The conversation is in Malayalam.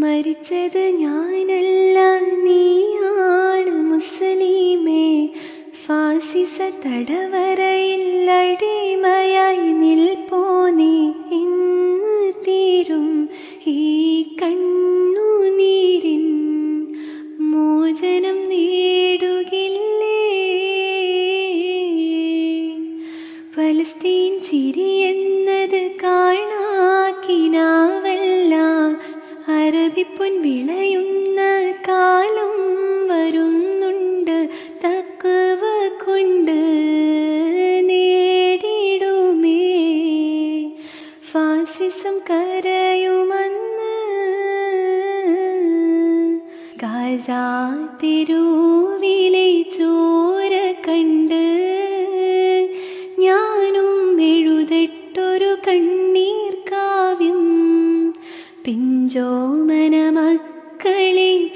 മരിച്ചത് ഞാനല്ല നീയാണ് മുസ്ലിമേ. ഫാസിസ തടവറയിൽ അടിമയായി നിൽപ്പോ നീ. ഇന്ന് തീരും ഈ കണ്ണുനീരിൻ മോചനം നേടുകില്ലേ. ഫലസ്തീൻ ചിരിയെന്നത് കാണാക്കിനാവല്ല. അറബിപ്പൊൻ വിളയുന്ന കാലം വരുന്നുണ്ട്. തഖ്വ കൊണ്ട് നേടിടുമേ ഫാസിസം കരയുമെന്ന്. ഗാസ തെരുവിലെ ചോര കണ്ട് ഞാനും എഴുതട്ടൊരു കണ്ണീർ കാവ്യം. പിഞ്ചോമന മക്കളെ